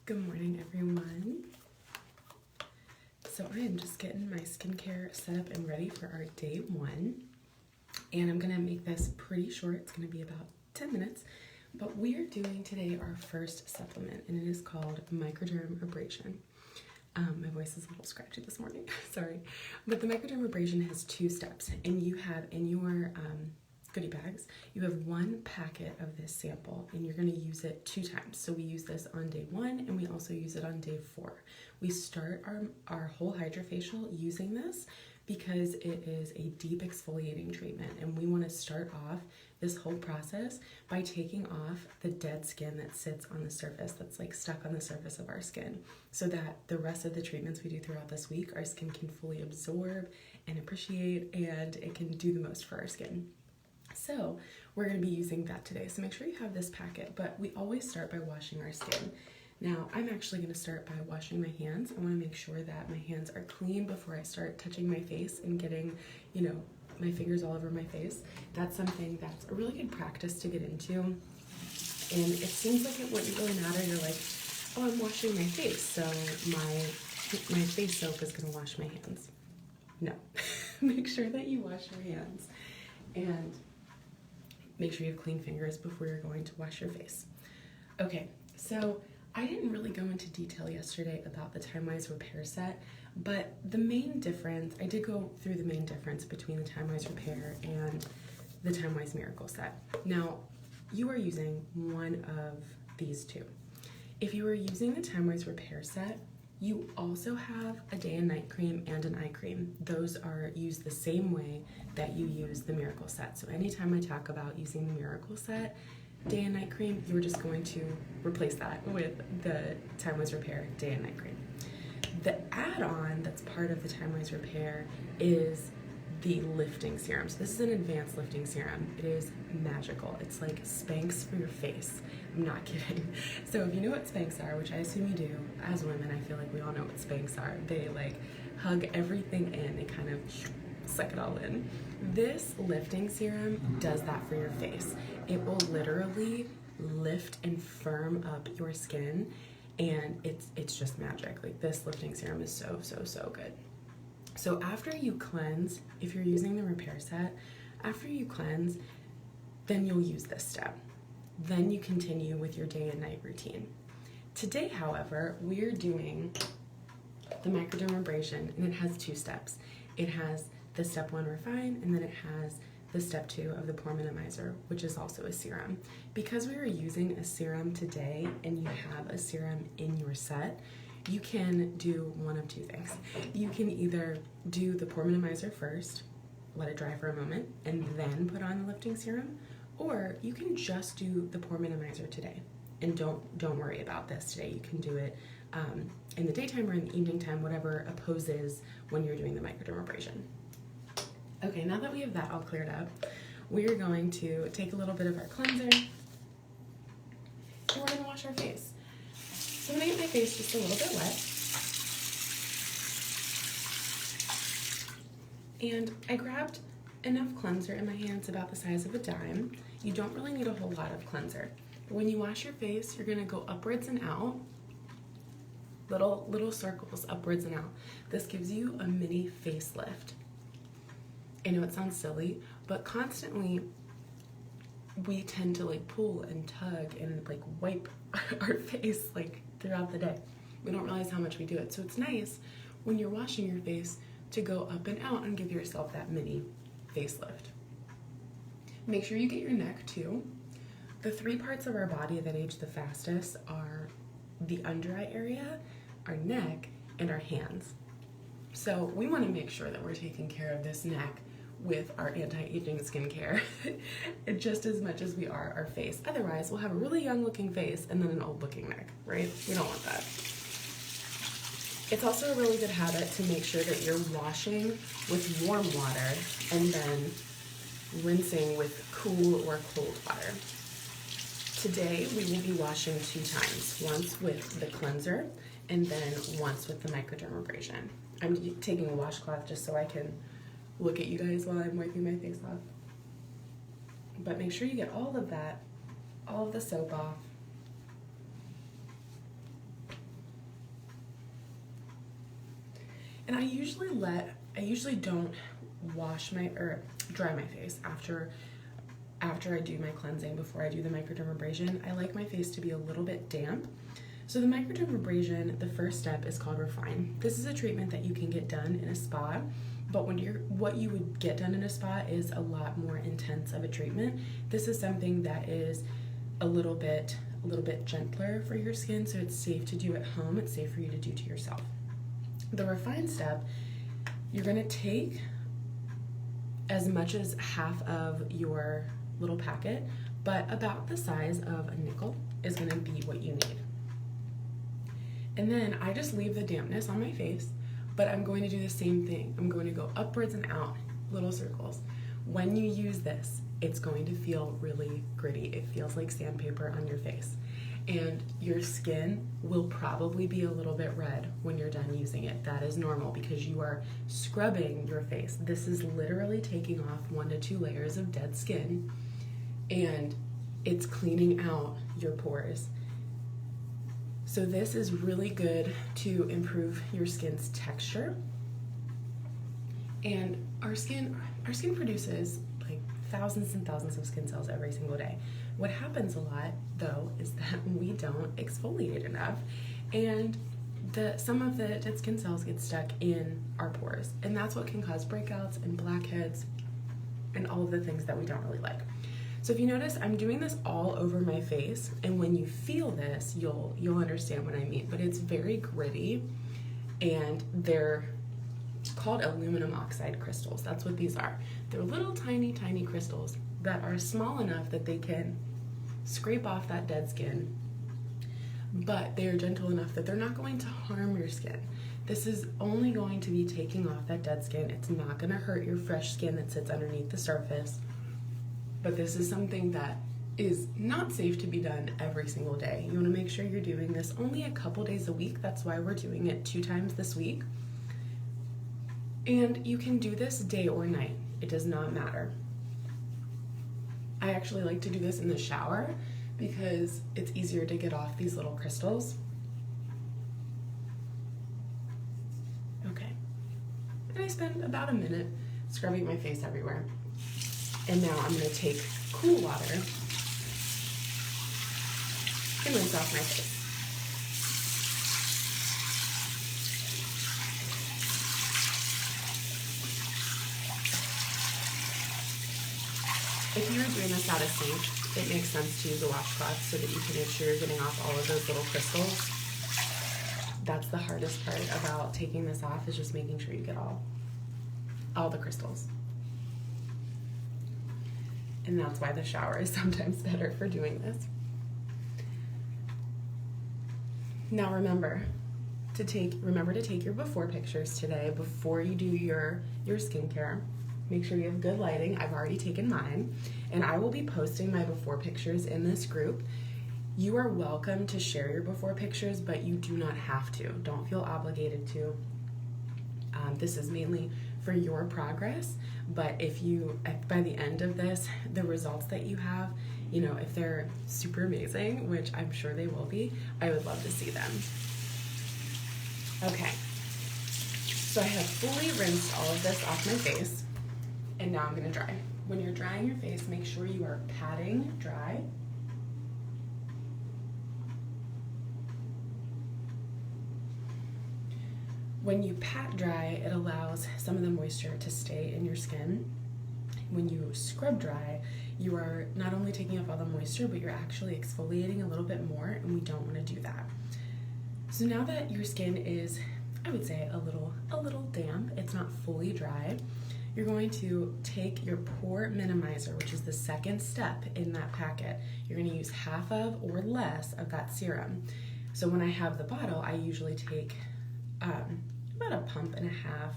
Good morning, everyone. So I am just getting my skincare set up and ready for our day one. And I'm gonna make this pretty short. It's gonna be about 10 minutes. But we are doing today our first supplement, and it is called Microdermabrasion. My voice is a little scratchy this morning, sorry. But the Microdermabrasion has 2 steps, and you have in your goodie bags, you have 1 packet of this sample, and you're going to use it 2 times. So we use this on day 1, and we also use it on day 4. We start our whole Hydrafacial using this because it is a deep exfoliating treatment, and we want to start off this whole process by taking off the dead skin that sits on the surface, that's like stuck on the surface of our skin, so that the rest of the treatments we do throughout this week, our skin can fully absorb and appreciate, and it can do the most for our skin. So we're going to be using that today. So make sure you have this packet, but we always start by washing our skin. Now, I'm actually going to start by washing my hands. I want to make sure that my hands are clean before I start touching my face and getting, my fingers all over my face. That's something that's a really good practice to get into. And it seems like it wouldn't really matter. You're like, oh, I'm washing my face, so my face soap is going to wash my hands. No. Make sure that you wash your hands. And make sure you have clean fingers before you're going to wash your face. Okay, so I didn't really go into detail yesterday about the Timewise Repair Set, but the main difference, I did go through the main difference between the Timewise Repair and the Timewise Miracle Set. Now, you are using one of these 2. If you are using the Timewise Repair Set, you also have a day and night cream and an eye cream. Those are used the same way that you use the Miracle Set. So anytime I talk about using the Miracle Set, day and night cream, you're just going to replace that with the Timewise Repair day and night cream. The add-on that's part of the Timewise Repair is the lifting serum. So this is an advanced lifting serum. It is magical. It's like Spanx for your face. I'm not kidding. So if you know what Spanx are, which I assume you do, as women, I feel like we all know what Spanx are. They like hug everything in. They kind of suck it all in. This lifting serum does that for your face. It will literally lift and firm up your skin, and it's just magic. Like, this lifting serum is so good. So after you cleanse, if you're using the Repair Set, after you cleanse, then you'll use this step. Then you continue with your day and night routine. Today, however, we're doing the Microdermabrasion, and it has 2 steps. It has the step 1 Refine, and then it has the step 2 of the Pore Minimizer, which is also a serum. Because we are using a serum today, and you have a serum in your set, you can do one of 2 things. You can either do the Pore Minimizer first, let it dry for a moment, and then put on the lifting serum, or you can just do the Pore Minimizer today, and don't worry about this today. You can do it in the daytime or in the evening time, whatever opposes when you're doing the Microdermabrasion. Okay, now that we have that all cleared up, we are going to take a little bit of our cleanser, and we're going to wash our face. So I'm going to get my face just a little bit wet. And I grabbed enough cleanser in my hands about the size of a dime. You don't really need a whole lot of cleanser. But when you wash your face, you're going to go upwards and out. Little circles upwards and out. This gives you a mini facelift. I know it sounds silly, but constantly we tend to like pull and tug and like wipe our face like throughout the day. We don't realize how much we do it. So it's nice when you're washing your face to go up and out and give yourself that mini facelift. Make sure you get your neck too. The 3 parts of our body that age the fastest are the under eye area, our neck, and our hands. So we want to make sure that we're taking care of this neck with our anti-aging skincare just as much as we are our face. Otherwise, we'll have a really young looking face and then an old looking neck, right? We don't want that. It's also a really good habit to make sure that you're washing with warm water and then rinsing with cool or cold water. Today, we will be washing 2 times, once with the cleanser and then once with the Microdermabrasion. I'm taking a washcloth just so I can look at you guys while I'm wiping my face off. But make sure you get all of that, all of the soap off. And I usually don't dry my face after I do my cleansing, before I do the microdermabrasion. I like my face to be a little bit damp. So the microdermabrasion, the first step is called Refine. This is a treatment that you can get done in a spa, but what you would get done in a spa is a lot more intense of a treatment. This is something that is a little bit gentler for your skin, so it's safe to do at home. It's safe for you to do to yourself. The Refine step, you're gonna take as much as half of your little packet, but about the size of a nickel is gonna be what you need. And then I just leave the dampness on my face, but I'm going to do the same thing. I'm going to go upwards and out, little circles. When you use this, it's going to feel really gritty. It feels like sandpaper on your face. And your skin will probably be a little bit red when you're done using it. That is normal because you are scrubbing your face. This is literally taking off 1 to 2 layers of dead skin, and it's cleaning out your pores. So this is really good to improve your skin's texture. And our skin produces like thousands and thousands of skin cells every single day. What happens a lot, though, is that we don't exfoliate enough, and some of the dead skin cells get stuck in our pores, and that's what can cause breakouts and blackheads and all of the things that we don't really like. So if you notice, I'm doing this all over my face, and when you feel this, you'll understand what I mean. But it's very gritty, and they're called aluminum oxide crystals. That's what these are. They're little tiny crystals that are small enough that they can scrape off that dead skin, but they are gentle enough that they're not going to harm your skin. This is only going to be taking off that dead skin. It's not going to hurt your fresh skin that sits underneath the surface. But this is something that is not safe to be done every single day. You want to make sure you're doing this only a couple days a week. That's why we're doing it 2 times this week. And you can do this day or night. It does not matter. I actually like to do this in the shower because it's easier to get off these little crystals. Okay. And I spend about a minute scrubbing my face everywhere. And now I'm going to take cool water and rinse off my face. If you're doing this out of sink, it makes sense to use a washcloth so that you can make sure you're getting off all of those little crystals. That's the hardest part about taking this off, is just making sure you get all the crystals. And that's why the shower is sometimes better for doing this. Now remember to take your before pictures today before you do your skincare. Make sure you have good lighting. I've already taken mine, and I will be posting my before pictures in this group. You are welcome to share your before pictures, but you do not have to. Don't feel obligated to. This is mainly for your progress, but if by the end of this, the results that you have, if they're super amazing, which I'm sure they will be, I would love to see them. Okay, so I have fully rinsed all of this off my face, and now I'm gonna dry. When you're drying your face, make sure you are patting dry. When you pat dry, it allows some of the moisture to stay in your skin. When you scrub dry, you are not only taking off all the moisture, but you're actually exfoliating a little bit more, and we don't want to do that. So now that your skin is, I would say, a little damp, it's not fully dry, you're going to take your Pore Minimizer, which is the second step in that packet. You're going to use half of or less of that serum. So when I have the bottle, I usually take about a pump and a half,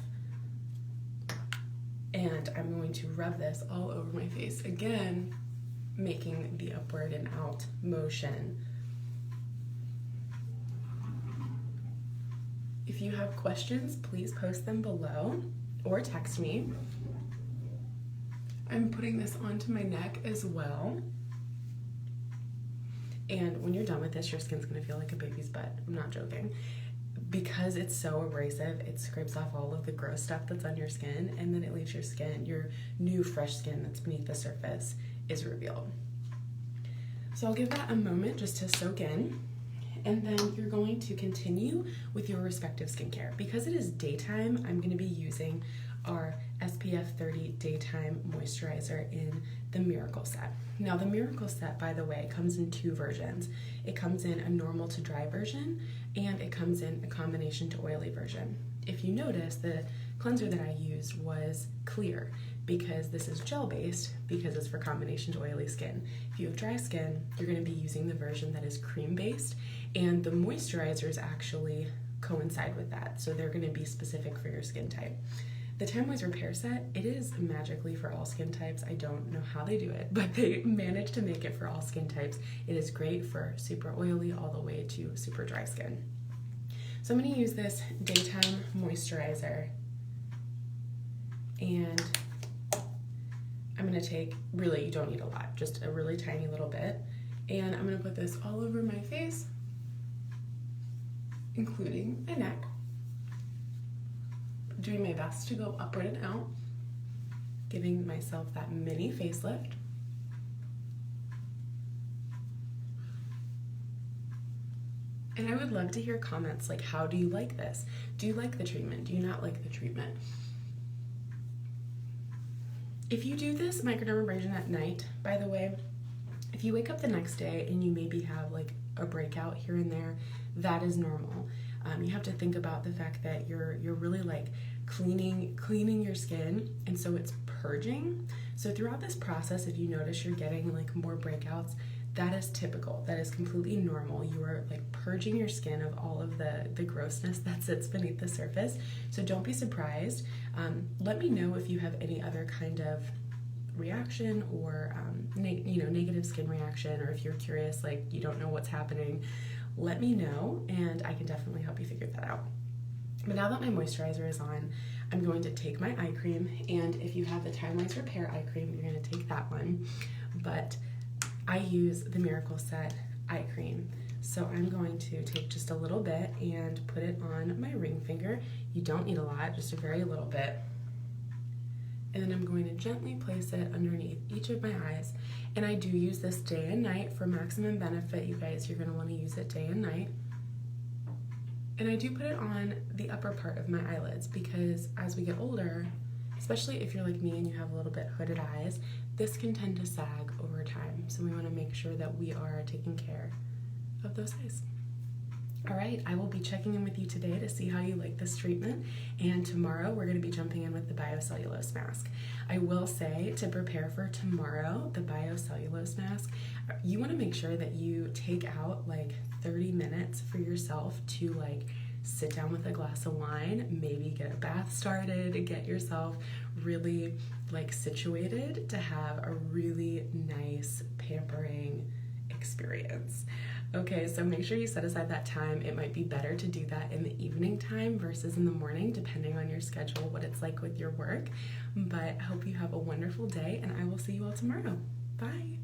and I'm going to rub this all over my face, again making the upward and out motion. If you have questions, please post them below or text me. I'm putting this onto my neck as well, and when you're done with this, your skin's gonna feel like a baby's butt. I'm not joking. because it's so abrasive, it scrapes off all of the gross stuff that's on your skin, and then it leaves your skin, your new fresh skin that's beneath the surface, is revealed. So I'll give that a moment just to soak in, and then you're going to continue with your respective skincare. Because it is daytime, I'm going to be using our SPF 30 Daytime Moisturizer in the Miracle Set. Now the Miracle Set, by the way, comes in 2 versions. It comes in a normal to dry version, and it comes in a combination to oily version. If you notice, the cleanser that I used was clear because this is gel based, because it's for combination to oily skin. If you have dry skin, you're going to be using the version that is cream based, and the moisturizers actually coincide with that, so they're going to be specific for your skin type. The Timewise Repair Set, it is magically for all skin types. I don't know how they do it, but they managed to make it for all skin types. It is great for super oily all the way to super dry skin. So I'm going to use this daytime moisturizer, and I'm going to take, really, you don't need a lot, just a really tiny little bit, and I'm going to put this all over my face, including my neck, doing my best to go upward and out, giving myself that mini facelift. And I would love to hear comments like, how do you like this? Do you like the treatment? Do you not like the treatment? If you do this microdermabrasion at night, by the way, if you wake up the next day and you maybe have like a breakout here and there, that is normal. You have to think about the fact that you're really like cleaning your skin, and so it's purging. So throughout this process, if you notice you're getting like more breakouts, that is typical. That is completely normal. You are like purging your skin of all of the grossness that sits beneath the surface. So don't be surprised. Let me know if you have any other kind of reaction or negative skin reaction, or if you're curious, like you don't know what's happening. Let me know, and I can definitely help you figure that out. But now that my moisturizer is on, I'm going to take my eye cream, and if you have the Timewise Repair eye cream, you're going to take that one. But I use the Miracle Set eye cream. So I'm going to take just a little bit and put it on my ring finger. You don't need a lot, just a very little bit. And then I'm going to gently place it underneath each of my eyes. And I do use this day and night for maximum benefit, you guys. You're going to want to use it day and night. And I do put it on the upper part of my eyelids because as we get older, especially if you're like me and you have a little bit hooded eyes, this can tend to sag over time. So we want to make sure that we are taking care of those eyes. All right, I will be checking in with you today to see how you like this treatment, and tomorrow we're going to be jumping in with the biocellulose mask. I will say, to prepare for tomorrow, the biocellulose mask, you want to make sure that you take out like 30 minutes for yourself to like sit down with a glass of wine, maybe get a bath started, get yourself really like situated to have a really nice pampering experience. Okay, so make sure you set aside that time. It might be better to do that in the evening time versus in the morning, depending on your schedule, what it's like with your work. But I hope you have a wonderful day, and I will see you all tomorrow. Bye.